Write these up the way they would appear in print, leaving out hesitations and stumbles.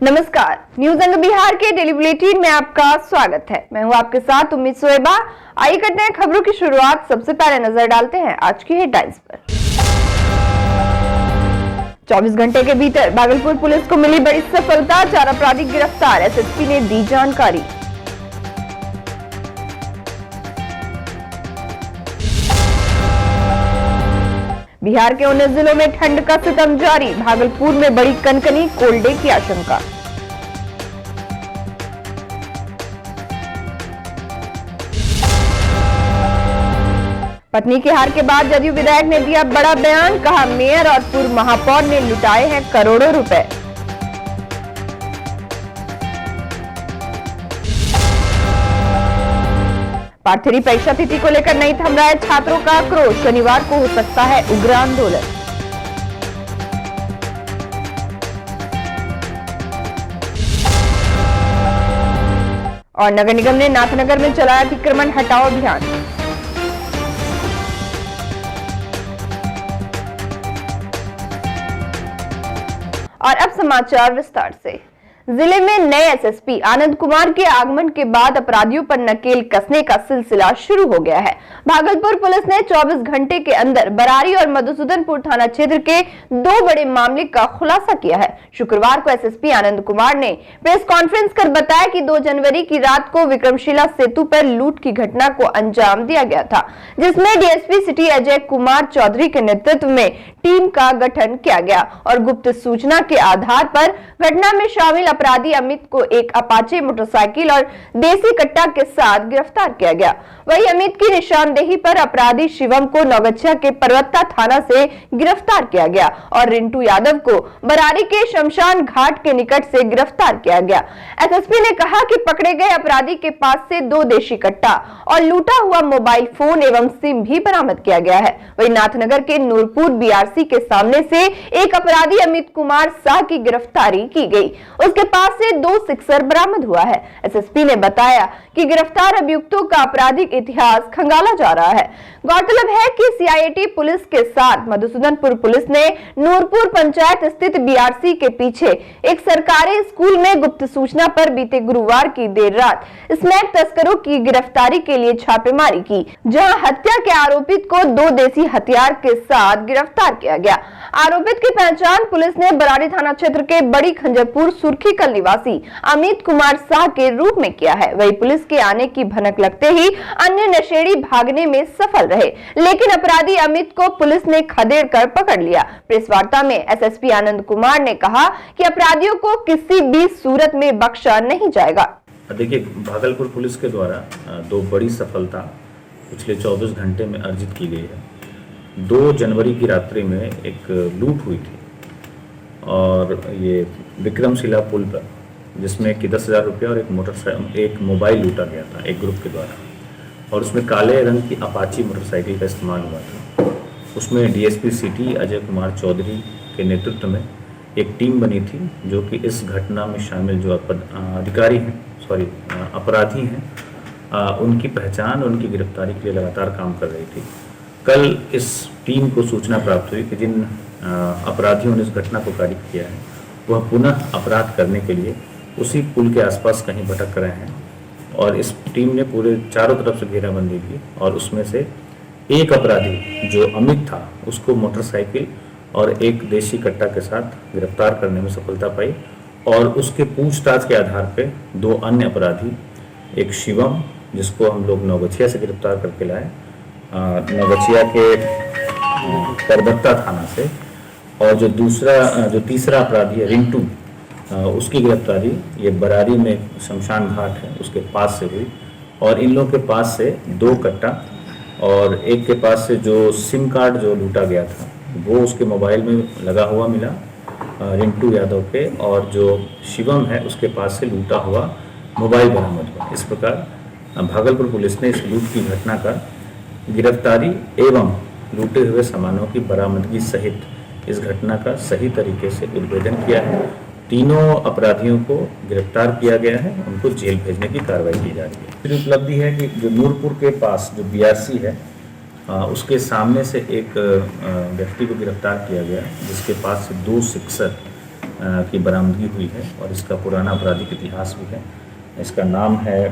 नमस्कार, न्यूज अंग बिहार के डेली बुलेटिन में आपका स्वागत है। मैं हूं आपके साथ उम्मीद सोएबा। आइए करते हैं खबरों की शुरुआत। सबसे पहले नजर डालते हैं आज की हेडलाइंस पर। 24 घंटे के भीतर भागलपुर पुलिस को मिली बड़ी सफलता, 4 अपराधी गिरफ्तार, एसएसपी ने दी जानकारी। बिहार के 19 जिलों में ठंड का सितम जारी, भागलपुर में बड़ी कनकनी, कोल्ड डे की आशंका। पत्नी के हार के बाद जदयू विधायक ने दिया बड़ा बयान, कहा मेयर और पूर्व महापौर ने लुटाए हैं करोड़ों रुपए। पार्ट 3 परीक्षा तिथि को लेकर नहीं थम रहा है छात्रों का आक्रोश, शनिवार को हो सकता है उग्र आंदोलन। और नगर निगम ने नाथनगर में चलाया अतिक्रमण हटाओ अभियान। और अब समाचार विस्तार से। जिले में नए एसएसपी आनंद कुमार के आगमन के बाद अपराधियों पर नकेल कसने का सिलसिला शुरू हो गया है। भागलपुर पुलिस ने 24 घंटे के अंदर बरारी और मधुसूदनपुर थाना क्षेत्र के 2 बड़े मामले का खुलासा किया है। शुक्रवार को एसएसपी आनंद कुमार ने प्रेस कॉन्फ्रेंस कर बताया कि 2 जनवरी की रात को विक्रमशिला सेतु पर लूट की घटना को अंजाम दिया गया था, जिसमें डीएसपी सिटी अजय कुमार चौधरी के नेतृत्व में टीम का गठन किया गया और गुप्त सूचना के आधार पर घटना में शामिल अपराधी अमित को एक अपाचे मोटरसाइकिल और देसी कट्टा के साथ गिरफ्तार किया गया। वही अमित की निशानदेही पर अपराधी शिवम को नौगछिया के पर्वता थाना से गिरफ्तार किया गया और रिंटू यादव को बरारी के शमशान घाट के निकट से गिरफ्तार किया गया। एसएसपी ने कहा कि पकड़े गए अपराधी के पास से 2 देशी कट्टा और लूटा हुआ मोबाइल फोन एवं सिम भी बरामद किया गया है। वही नाथनगर के नूरपुर बीआरसी के सामने से एक अपराधी अमित कुमार शाह की गिरफ्तारी की गई, उसके पास से 2 सिक्सर बरामद हुआ है। एसएसपी ने बताया कि गिरफ्तार अभियुक्तों का आपराधिक इतिहास खंगाला जा रहा है। गौरतलब है कि सीआईटी पुलिस के साथ मधुसूदनपुर पुलिस ने नूरपुर पंचायत स्थित बीआरसी के पीछे एक सरकारी स्कूल में गुप्त सूचना पर बीते गुरुवार की देर रात स्मैक तस्करों की गिरफ्तारी के लिए छापेमारी की, जहां हत्या के आरोपित को 2 देसी हथियार के साथ गिरफ्तार किया गया। आरोपित की पहचान पुलिस ने बरारी थाना क्षेत्र के बड़ी खंजरपुर सुर्खीकल निवासी अमित कुमार शाह के रूप में किया है। वही पुलिस के आने की भनक लगते ही अन्य नशेड़ी भागने में सफल रहे, लेकिन अपराधी अमित को पुलिस ने खदेड़ कर पकड़ लिया। प्रेस वार्ता में एसएसपी आनंद कुमार ने कहा कि अपराधियों को किसी भी सूरत में बख्शा नहीं जाएगा। देखिए, भागलपुर पुलिस के द्वारा 2 बड़ी सफलता पिछले 24 घंटे में अर्जित की गई है। 2 जनवरी की रात्रि में एक लूट हुई थी और ये विक्रमशिला पुल पर, जिसमें कि 10,000 रुपये और एक मोबाइल लूटा गया था एक ग्रुप के द्वारा, और उसमें काले रंग की अपाची मोटरसाइकिल का इस्तेमाल हुआ था। उसमें डीएसपी सिटी अजय कुमार चौधरी के नेतृत्व में एक टीम बनी थी, जो कि इस घटना में शामिल जो अपराधी हैं उनकी पहचान, उनकी गिरफ्तारी के लिए लगातार काम कर रही थी। कल इस टीम को सूचना प्राप्त हुई कि जिन अपराधियों ने इस घटना को कारित किया है वह पुनः अपराध करने के लिए उसी पुल के आसपास कहीं भटक रहे हैं, और इस टीम ने पूरे चारों तरफ से घेराबंदी की और उसमें से एक अपराधी जो अमित था उसको मोटरसाइकिल और एक देशी कट्टा के साथ गिरफ्तार करने में सफलता पाई। और उसके पूछताछ के आधार पे 2 अन्य अपराधी, एक शिवम जिसको हम लोग नौगछिया से गिरफ्तार करके लाए, नौगछिया के पर्वता थाना से, और जो तीसरा अपराधी है रिंटू, उसकी गिरफ्तारी ये बरारी में शमशान घाट है उसके पास से हुई। और इन लोगों के पास से 2 कट्टा और एक के पास से जो सिम कार्ड जो लूटा गया था वो उसके मोबाइल में लगा हुआ मिला रिंटू यादव के, और जो शिवम है उसके पास से लूटा हुआ मोबाइल बरामद हुआ। इस प्रकार भागलपुर पुलिस ने इस लूट की घटना का गिरफ्तारी एवं लूटे हुए सामानों की बरामदगी सहित इस घटना का सही तरीके से उद्भेदन किया है। तीनों अपराधियों को गिरफ्तार किया गया है, उनको जेल भेजने की कार्रवाई की जा रही है। फिर उपलब्धि है कि जो नूरपुर के पास जो बीआरसी है उसके सामने से एक व्यक्ति को गिरफ्तार किया गया जिसके पास से 2 सिक्सर की बरामदगी हुई है और इसका पुराना आपराधिक इतिहास भी है। इसका नाम है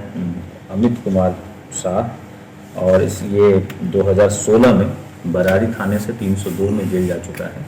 अमित कुमार शाह और ये 2016 में बरारी थाने से 302 में जेल जा चुका है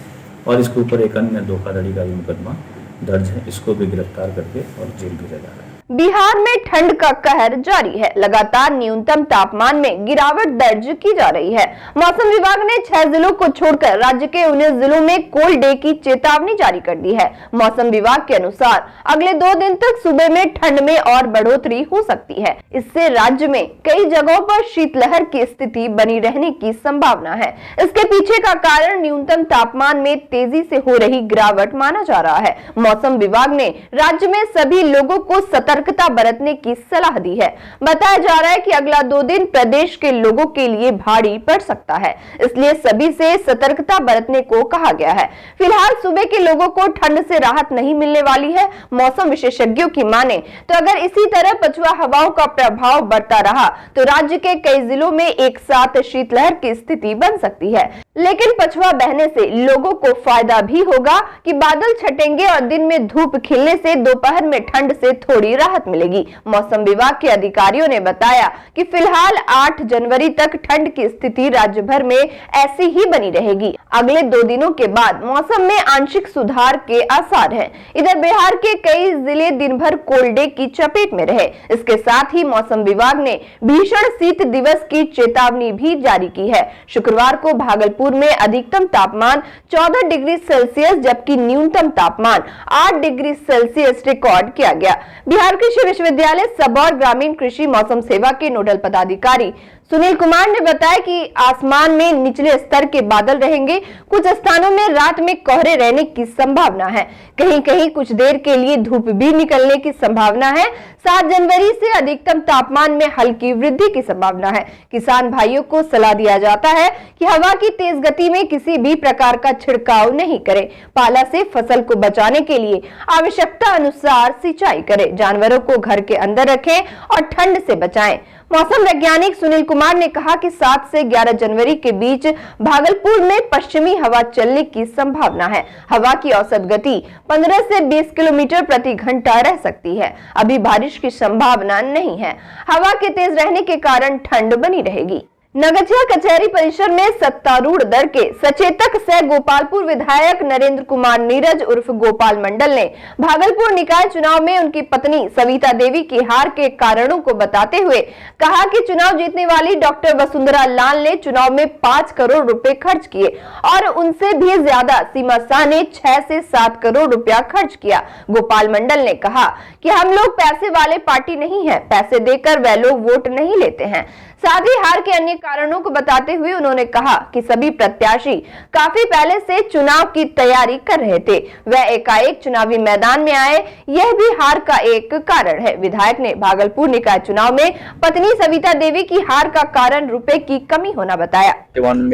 और इसके ऊपर एक अन्य धोखाधड़ी का भी मुकदमा दर्ज है। इसको भी गिरफ्तार करके और जेल भेजा जा रहा है। बिहार में ठंड का कहर जारी है। लगातार न्यूनतम तापमान में गिरावट दर्ज की जा रही है। मौसम विभाग ने 6 जिलों को छोड़कर राज्य के 19 जिलों में कोल्ड डे की चेतावनी जारी कर दी है। मौसम विभाग के अनुसार अगले 2 दिन तक सुबह में ठंड में और बढ़ोतरी हो सकती है। इससे राज्य में कई जगहों पर शीतलहर की स्थिति बनी रहने की संभावना है। इसके पीछे का कारण न्यूनतम तापमान में तेजी से हो रही गिरावट माना जा रहा है। मौसम विभाग ने राज्य में सभी लोगों को सतर्कता बरतने की सलाह दी है। बताया जा रहा है कि अगला 2 दिन प्रदेश के लोगों के लिए भारी पड़ सकता है, इसलिए सभी से सतर्कता बरतने को कहा गया है। फिलहाल सुबह के लोगों को ठंड से राहत नहीं मिलने वाली है। मौसम विशेषज्ञों की माने तो अगर इसी तरह पछुआ हवाओं का प्रभाव बढ़ता रहा तो राज्य के कई जिलों में एक साथ शीतलहर की स्थिति बन सकती है। लेकिन पछुआ बहने से लोगों को फायदा भी होगा कि बादल छटेंगे और दिन में धूप खिलने से दोपहर में ठंड से थोड़ी राहत मिलेगी। मौसम विभाग के अधिकारियों ने बताया कि फिलहाल 8 जनवरी तक ठंड की स्थिति राज्य भर में ऐसी ही बनी रहेगी। अगले 2 दिनों के बाद मौसम में आंशिक सुधार के आसार हैं। इधर बिहार के कई जिले दिन भर कोल्ड डे की चपेट में रहे। इसके साथ ही मौसम विभाग ने भीषण शीत दिवस की चेतावनी भी जारी की है। शुक्रवार को भागलपुर में अधिकतम तापमान 14 डिग्री सेल्सियस जबकि न्यूनतम तापमान 8 डिग्री सेल्सियस रिकॉर्ड किया गया। बिहार कृषि विश्वविद्यालय सबौर ग्रामीण कृषि मौसम सेवा के नोडल पदाधिकारी सुनील कुमार ने बताया कि आसमान में निचले स्तर के बादल रहेंगे। कुछ स्थानों में रात में कोहरे रहने की संभावना है। कहीं कहीं कुछ देर के लिए धूप भी निकलने की संभावना है। 7 जनवरी से अधिकतम तापमान में हल्की वृद्धि की संभावना है। किसान भाइयों को सलाह दिया जाता है कि हवा की तेज गति में किसी भी प्रकार का छिड़काव नहीं करें। पाला से फसल को बचाने के लिए आवश्यकता अनुसार सिंचाई करें। जानवरों को घर के अंदर रखें और ठंड से बचाएं। मौसम वैज्ञानिक सुनील कुमार ने कहा कि 7 से 11 जनवरी के बीच भागलपुर में पश्चिमी हवा चलने की संभावना है। हवा की औसत गति 15 से 20 किलोमीटर प्रति घंटा रह सकती है। अभी बारिश की संभावना नहीं है। हवा के तेज रहने के कारण ठंड बनी रहेगी। नगछिया कचहरी परिसर में सत्तारूढ़ दल के सचेतक सह गोपालपुर विधायक नरेंद्र कुमार नीरज उर्फ गोपाल मंडल ने भागलपुर निकाय चुनाव में उनकी पत्नी सविता देवी की हार के कारणों को बताते हुए कहा कि चुनाव जीतने वाली डॉक्टर वसुंधरा लाल ने चुनाव में 5 करोड़ रुपए खर्च किए और उनसे भी ज्यादा सीमा शाह ने 6 से 7 करोड़ रुपया खर्च किया। गोपाल मंडल ने कहा कि हम लोग पैसे वाले पार्टी नहीं है, पैसे देकर वह लोग वोट नहीं लेते हैं। साथ ही हार के अन्य कारणों को बताते हुए उन्होंने कहा कि सभी प्रत्याशी काफी पहले से चुनाव की तैयारी कर रहे थे, वह एकाएक चुनावी मैदान में आए, यह भी हार का एक कारण है। विधायक ने भागलपुर निकाय चुनाव में पत्नी सविता देवी की हार का कारण रुपए की कमी होना बताया।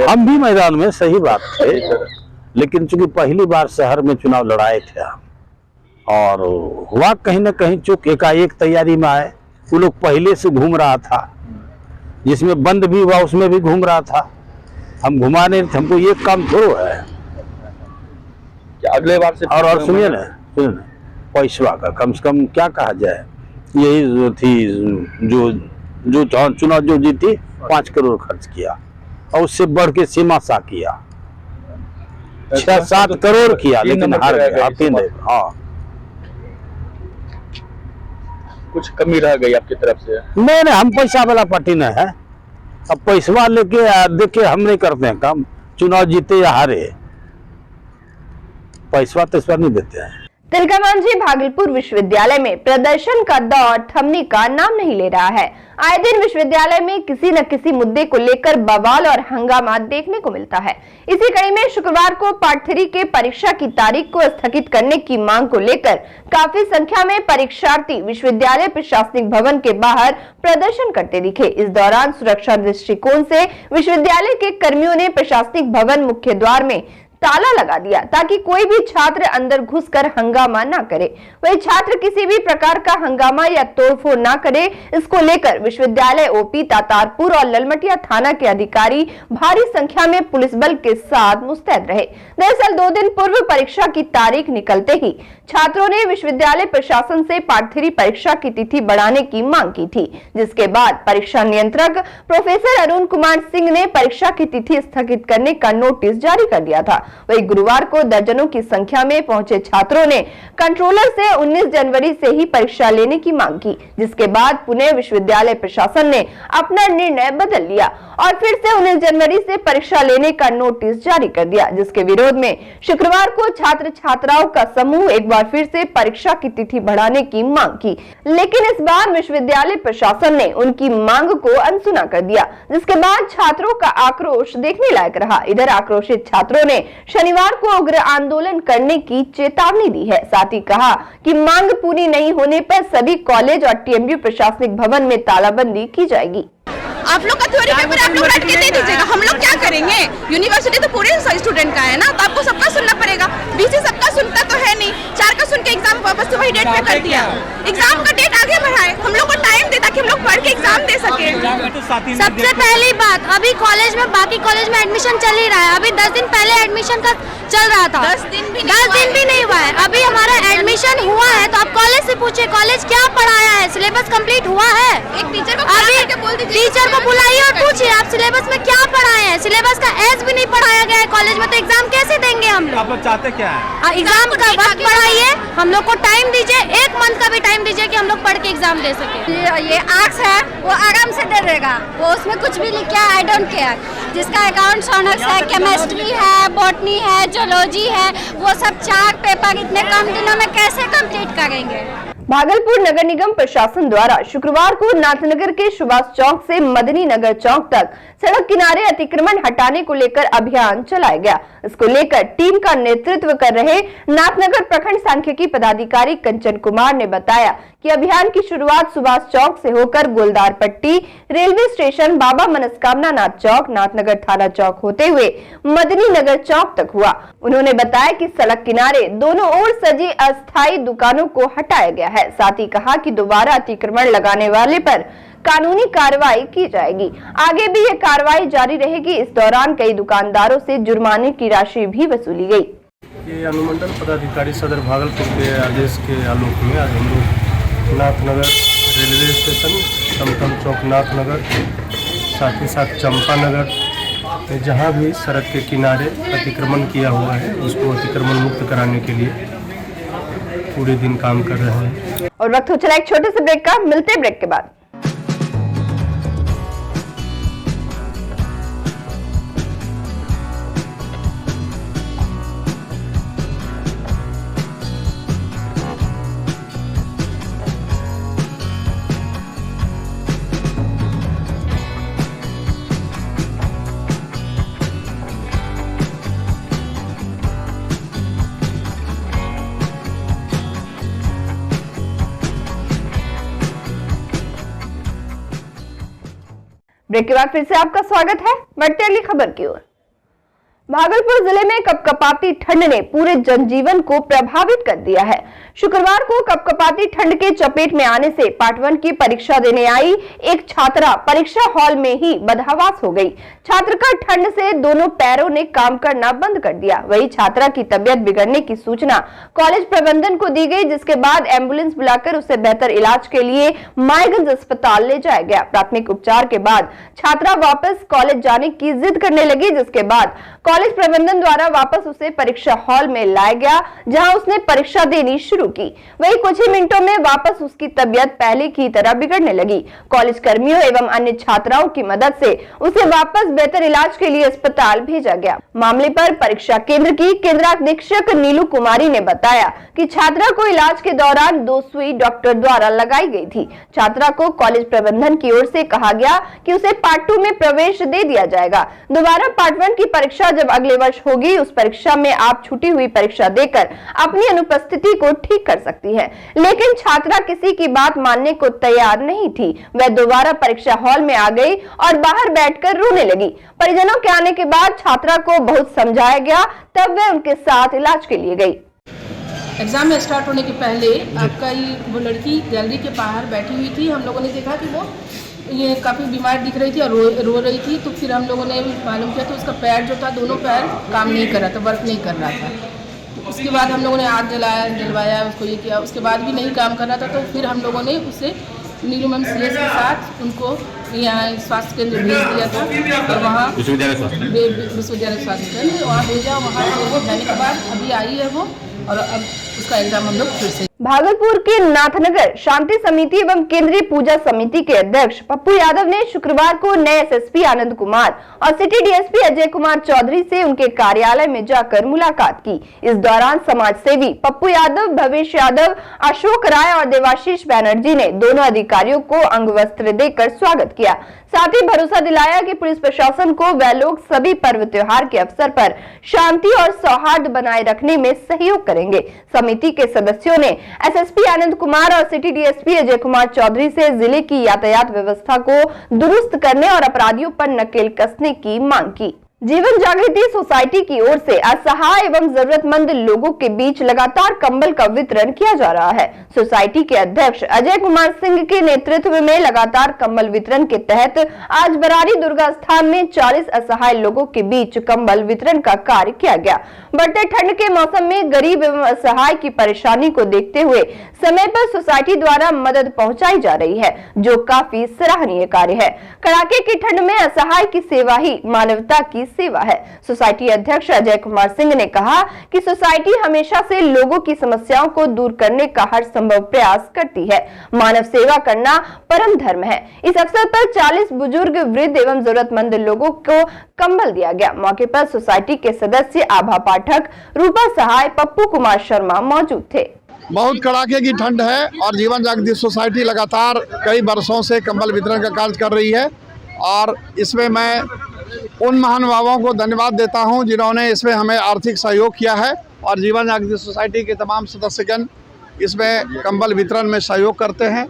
हम भी मैदान में, सही बात थे, लेकिन चूंकि पहली बार शहर में चुनाव लड़ाए थे और हुआ कहीं न कहीं चूक एकाएक तैयारी में आए। वो लोग पहले से घूम रहा था, जिसमें बंद भी हुआ उसमें भी घूम रहा था। हम घुमाने, हमको ये काम थोड़ा है क्या अगले बार से। और सुनिए ना, पैसवा का कम से कम क्या कहा जाए, यही थी जो चुनाव जो जीती 5 करोड़ खर्च किया और उससे बढ़ के सीमा सा किया 6-7 करोड़ किया, लेकिन हार गया। हाँ, कुछ कमी रह गई आपकी तरफ से? नहीं, हम पैसा वाला पार्टी नहीं है। अब पैसा लेके देखे हम नहीं करते हैं काम। चुनाव जीते या हारे, पैसा नहीं देते हैं। तिलकामांझी भागलपुर विश्वविद्यालय में प्रदर्शन का दौर थमने का नाम नहीं ले रहा है। आए दिन विश्वविद्यालय में किसी न किसी मुद्दे को लेकर बवाल और हंगामा देखने को मिलता है। इसी कड़ी में शुक्रवार को पार्ट 3 के परीक्षा की तारीख को स्थगित करने की मांग को लेकर काफी संख्या में परीक्षार्थी विश्वविद्यालय प्रशासनिक भवन के बाहर प्रदर्शन करते दिखे। इस दौरान सुरक्षा दृष्टिकोण से विश्वविद्यालय के कर्मियों ने प्रशासनिक भवन मुख्य द्वार में ताला लगा दिया ताकि कोई भी छात्र अंदर घुसकर हंगामा ना करे। वही छात्र किसी भी प्रकार का हंगामा या तोड़फोड़ ना करे, इसको लेकर विश्वविद्यालय ओपी, तातारपुर और ललमटिया थाना के अधिकारी भारी संख्या में पुलिस बल के साथ मुस्तैद रहे। दरअसल 2 दिन पूर्व परीक्षा की तारीख निकलते ही छात्रों ने विश्वविद्यालय प्रशासन से पार्ट 3 परीक्षा की तिथि बढ़ाने की मांग की थी, जिसके बाद परीक्षा नियंत्रक प्रोफेसर अरुण कुमार सिंह ने परीक्षा की तिथि स्थगित करने का नोटिस जारी कर दिया था। वही गुरुवार को दर्जनों की संख्या में पहुंचे छात्रों ने कंट्रोलर से 19 जनवरी से ही परीक्षा लेने की मांग की, जिसके बाद पुणे विश्वविद्यालय प्रशासन ने अपना निर्णय बदल लिया और फिर से 19 जनवरी से परीक्षा लेने का नोटिस जारी कर दिया, जिसके विरोध में शुक्रवार को छात्र छात्राओं का समूह एक बार फिर से परीक्षा की तिथि बढ़ाने की मांग की। लेकिन इस बार विश्वविद्यालय प्रशासन ने उनकी मांग को अनसुना कर दिया, जिसके बाद छात्रों का आक्रोश देखने लायक रहा। इधर आक्रोशित छात्रों ने शनिवार को उग्र आंदोलन करने की चेतावनी दी है। साथ ही कहा कि मांग पूरी नहीं होने पर सभी कॉलेज और टीएमयू प्रशासनिक भवन में तालाबंदी की जाएगी। आप लोग का थ्योरी पेपर आप लोग रट के दे दीजिएगा, हम लोग क्या करेंगे? यूनिवर्सिटी तो पूरे स्टूडेंट का है ना, तो आपको सबका सुनना पड़ेगा। बीसी सबका सुनता तो है नहीं, 4 का सुन के एग्जाम वापस से वही डेट पे कर दिया। एग्जाम का डेट आगे बढ़ाए, हम लोग को टाइम दे ताकि हम लोग पढ़ के एग्जाम दे सके। सबसे पहली बात, अभी कॉलेज में बाकी कॉलेज में एडमिशन चल ही रहा है। अभी 10 दिन पहले एडमिशन का चल रहा था, 10 दिन भी नहीं हुआ है। अभी हमारा एडमिशन हुआ है, तो आप कॉलेज से पूछिए कॉलेज क्या पढ़ाया है, सिलेबस कंप्लीट हुआ है? एक टीचर को टीचर को बुलाइए और पूछिए आप सिलेबस में क्या पढ़ाए हैं। सिलेबस का एज भी नहीं पढ़ाया गया है कॉलेज में, तो एग्जाम कैसे देंगे हम लोग? आप लोग चाहते क्या है? एग्जाम का वक्त बढ़ाइए, हम लोग को टाइम दीजिए, 1 मंथ का भी टाइम दीजिए कि हम लोग पढ़ के एग्जाम दे सके। ये आर्ट्स है वो आराम से दे देगा, वो उसमें कुछ भी लिखा है, आई डोंट केयर। जिसका अकाउंट्स ऑनर्स है, केमिस्ट्री है, बॉटनी है, जूलॉजी है, वो सब 4 पेपर इतने कम दिनों में कैसे कंप्लीट करेंगे? भागलपुर नगर निगम प्रशासन द्वारा शुक्रवार को नाथनगर के सुभाष चौक से मदनी नगर चौक तक सड़क किनारे अतिक्रमण हटाने को लेकर अभियान चलाया गया। इसको लेकर टीम का नेतृत्व कर रहे नाथनगर प्रखंड सांख्यिकी पदाधिकारी कंचन कुमार ने बताया कि अभियान की शुरुआत सुभाष चौक से होकर गोलदार पट्टी, रेलवे स्टेशन, बाबा मनस्कामना नाथ चौक, नाथनगर थाना चौक होते हुए मदनी नगर चौक तक हुआ। उन्होंने बताया कि सड़क किनारे दोनों ओर सजी अस्थायी दुकानों को हटाया गया है। साथ ही कहा कि दोबारा अतिक्रमण लगाने वाले पर कानूनी कार्रवाई की जाएगी। आगे भी ये कार्रवाई जारी रहेगी। इस दौरान कई दुकानदारों से जुर्माने की राशि भी वसूली गई। ये अनुमंडल पदाधिकारी सदर भागलपुर के आदेश के आलोक में आज हम लोग नाथनगर रेलवे स्टेशन, टमटम चौक नाथनगर, साथ ही साथ चंपा नगर में जहाँ भी सड़क के किनारे अतिक्रमण किया हुआ है उसको अतिक्रमण मुक्त कराने के लिए पूरे दिन काम कर रहे हैं। और वक्त हो चला एक छोटे से ब्रेक का, मिलते हैं ब्रेक के बाद। ब्रेक के बाद फिर से आपका स्वागत है। बढ़ते अगली खबर की ओर। भागलपुर जिले में कपकपाती ठंड ने पूरे जनजीवन को प्रभावित कर दिया है। शुक्रवार को कपकपाती ठंड के चपेट में आने से पार्ट 1 की परीक्षा देने आई एक छात्रा परीक्षा हॉल में ही बदहवास हो गई। छात्र का ठंड से दोनों पैरों ने काम करना बंद कर दिया। वही छात्रा की तबीयत बिगड़ने की सूचना कॉलेज प्रबंधन को दी गई, जिसके बाद एम्बुलेंस बुलाकर उसे बेहतर इलाज के लिए मायगंज अस्पताल ले जाया गया। प्राथमिक उपचार के बाद छात्रा वापस कॉलेज जाने की जिद करने लगी, जिसके बाद कॉलेज प्रबंधन द्वारा वापस उसे परीक्षा हॉल में लाया गया, जहां उसने परीक्षा देनी शुरू की। वही कुछ ही मिनटों में वापस उसकी तबीयत पहले की तरह बिगड़ने लगी। कॉलेज कर्मियों एवं अन्य छात्राओं की मदद से उसे वापस बेहतर इलाज के लिए अस्पताल भेजा गया। मामले पर परीक्षा केंद्र की केंद्राधीक्षक नीलू कुमारी ने बताया कि छात्रा को इलाज के दौरान 2 सुई डॉक्टर द्वारा लगाई गई थी। छात्रा को कॉलेज प्रबंधन की ओर से कहा गया कि उसे पार्ट 2 में प्रवेश दे दिया जाएगा। दोबारा पार्ट 1 की परीक्षा जब अगले वर्ष होगी उस परीक्षा में आप छूटी हुई परीक्षा देकर अपनी अनुपस्थिति को ठीक कर सकती है। लेकिन छात्रा किसी की बात मानने को तैयार नहीं थी। वह दोबारा परीक्षा हॉल में आ गई और बाहर बैठकर रोने लगी। परिजनों के आने के बाद छात्रा को बहुत समझाया गया, तब वह उनके साथ इलाज के लिए गई। एग्ज़ाम में स्टार्ट होने के पहले आपका ये वो लड़की गैलरी के बाहर बैठी हुई थी। हम लोगों ने देखा कि वो ये काफ़ी बीमार दिख रही थी और रो रही थी। तो फिर हम लोगों ने मालूम किया तो उसका पैर जो था, दोनों पैर काम नहीं कर रहा था, वर्क नहीं कर रहा था। उसके बाद हम लोगों ने आग जलवाया, उसको ये किया, उसके बाद भी नहीं काम कर रहा था। तो फिर हम लोगों ने उसे नीलू मैम CS के साथ उनको यहाँ स्वास्थ्य केंद्र भेज दिया था और वहाँ विश्वविद्यालय स्वास्थ्य केंद्र वहाँ भेजा। वहाँ से जाने के बाद अभी आई है वो, और अब उसका एग्जाम हम लोग फिर से। भागलपुर के नाथनगर शांति समिति एवं केंद्रीय पूजा समिति के अध्यक्ष पप्पू यादव ने शुक्रवार को नए SSP आनंद कुमार और सिटी DSP अजय कुमार चौधरी से उनके कार्यालय में जाकर मुलाकात की। इस दौरान समाज सेवी पप्पू यादव, भवेश यादव, अशोक राय और देवाशीष बैनर्जी ने दोनों अधिकारियों को अंग वस्त्र देकर स्वागत किया। साथ ही भरोसा दिलाया कि पुलिस प्रशासन को वह लोग सभी पर्व त्योहार के अवसर पर शांति और सौहार्द बनाए रखने में सहयोग करेंगे। समिति के सदस्यों ने SSP आनंद कुमार और सिटी DSP अजय कुमार चौधरी से जिले की यातायात व्यवस्था को दुरुस्त करने और अपराधियों पर नकेल कसने की मांग की। जीवन जागृति सोसाइटी की ओर से असहाय एवं जरूरतमंद लोगों के बीच लगातार कंबल का वितरण किया जा रहा है। सोसाइटी के अध्यक्ष अजय कुमार सिंह के नेतृत्व में लगातार कंबल वितरण के तहत आज बरारी दुर्गा स्थान में 40 असहाय लोगों के बीच कंबल वितरण का कार्य किया गया। बढ़ते ठंड के मौसम में गरीब एवं असहाय की परेशानी को देखते हुए समय पर सोसाइटी द्वारा मदद पहुंचाई जा रही है, जो काफी सराहनीय कार्य है। कड़ाके की ठंड में असहाय की सेवा ही मानवता की सेवा है। सोसाइटी अध्यक्ष अजय कुमार सिंह ने कहा कि सोसाइटी हमेशा से लोगों की समस्याओं को दूर करने का हर संभव प्रयास करती है। मानव सेवा करना परम धर्म है। इस अवसर पर 40 बुजुर्ग, वृद्ध एवं जरूरतमंद लोगों को कंबल दिया गया। मौके पर सोसाइटी के सदस्य आभा पाठक, रूपा सहाय, पप्पू कुमार शर्मा मौजूद थे। बहुत कड़ाके की ठंड है और जीवन जागृति सोसाइटी लगातार कई वर्षों से कंबल वितरण का कार्य कर रही है और इसमें मैं उन महानुभावों को धन्यवाद देता हूं जिन्होंने इसमें हमें आर्थिक सहयोग किया है और जीवन जागृति सोसाइटी के तमाम सदस्यगण इसमें कंबल वितरण में सहयोग करते हैं।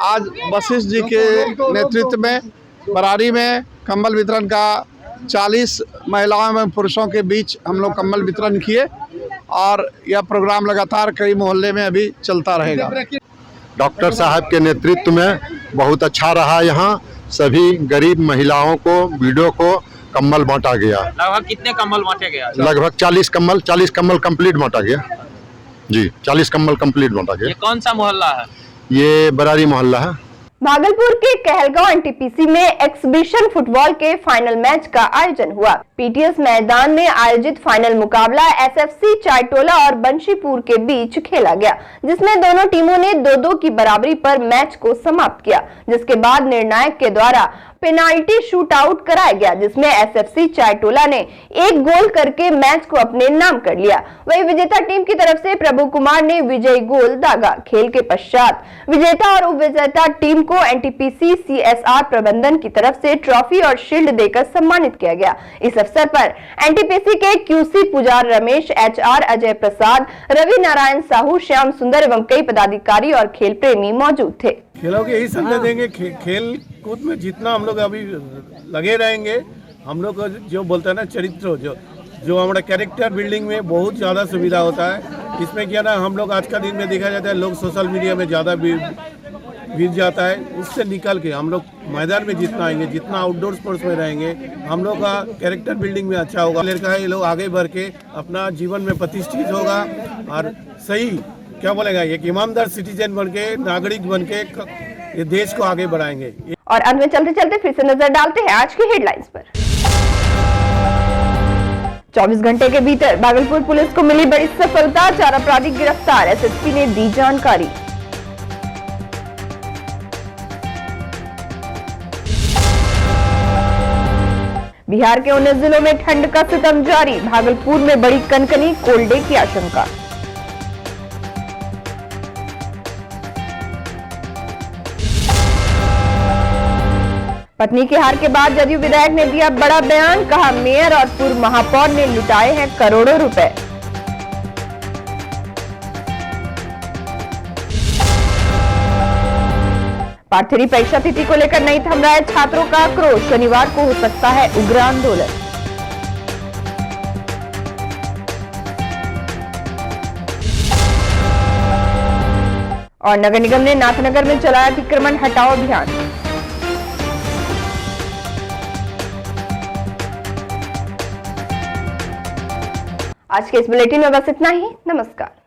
आज वशिष्ठ जी के नेतृत्व में बरारी में कंबल वितरण का 40 महिलाओं एवं पुरुषों के बीच हम लोग कंबल वितरण किए और यह प्रोग्राम लगातार कई मोहल्ले में अभी चलता रहेगा। डॉक्टर साहब के नेतृत्व में बहुत अच्छा रहा। यहाँ सभी गरीब महिलाओं को, वीडियो को कंबल बांटा गया। लगभग कितने कंबल बांटे गया? लगभग 40 कंबल कंप्लीट बांटा गया जी। 40 कंबल कंप्लीट बांटा गया। ये कौन सा मोहल्ला है? ये बरारी मोहल्ला है। भागलपुर के कहलगांव NTPC में एक्सिबिशन फुटबॉल के फाइनल मैच का आयोजन हुआ। PTS मैदान में आयोजित फाइनल मुकाबला SFC चायटोला और बंशीपुर के बीच खेला गया, जिसमें दोनों टीमों ने 2-2 की बराबरी पर मैच को समाप्त किया, जिसके बाद निर्णायक के द्वारा पेनाल्टी शूट आउट कराया गया, जिसमें SFC चायटोला ने 1 गोल करके मैच को अपने नाम कर लिया। वहीं विजेता टीम की तरफ से प्रभु कुमार ने विजयी गोल दागा। खेल के पश्चात विजेता और उपविजेता टीम को NTPC CSR प्रबंधन की तरफ से ट्रॉफी और शील्ड देकर सम्मानित किया गया। इस अवसर पर NTPC के QC पुजार रमेश, HR अजय प्रसाद, रवि नारायण साहू, श्याम सुंदर एवं कई पदाधिकारी और खेल प्रेमी मौजूद थे। खेलों के यही संदेश देंगे, खेल कूद में जितना हम लोग अभी लगे रहेंगे, हम लोग को जो बोलते हैं ना चरित्र, जो हमारा कैरेक्टर बिल्डिंग में बहुत ज़्यादा सुविधा होता है। इसमें क्या ना, हम लोग आज का दिन में देखा जाता है लोग सोशल मीडिया में ज़्यादा बीत जाता है। उससे निकल के हम लोग मैदान में जितना आएंगे, जितना आउटडोर स्पोर्ट्स में रहेंगे, हम लोग का कैरेक्टर बिल्डिंग में अच्छा होगा। लड़का है, ये लोग आगे बढ़ के अपना जीवन में प्रतिष्ठित होगा और सही क्या बोलेगा, एक ईमानदार सिटीजन बन के, नागरिक बन के ये देश को आगे बढ़ाएंगे। और अंत में चलते चलते फिर से नजर डालते हैं आज की हेडलाइंस पर। 24 घंटे के भीतर भागलपुर पुलिस को मिली बड़ी सफलता, 4 अपराधी गिरफ्तार, SSP ने दी जानकारी। बिहार के 19 जिलों में ठंड का सितम जारी, भागलपुर में बड़ी कनकनी, कोल्ड डे की आशंका। पत्नी की हार के बाद जदयू विधायक ने दिया बड़ा बयान, कहा मेयर और पूर्व महापौर ने लुटाए हैं करोड़ों रुपए। पार्ट 3 परीक्षा तिथि को लेकर नहीं थम रहा है छात्रों का आक्रोश, शनिवार को हो सकता है उग्र आंदोलन। और नगर निगम ने नाथनगर में चलाया अतिक्रमण हटाओ अभियान। आज के इस बुलेटिन में बस इतना ही। नमस्कार।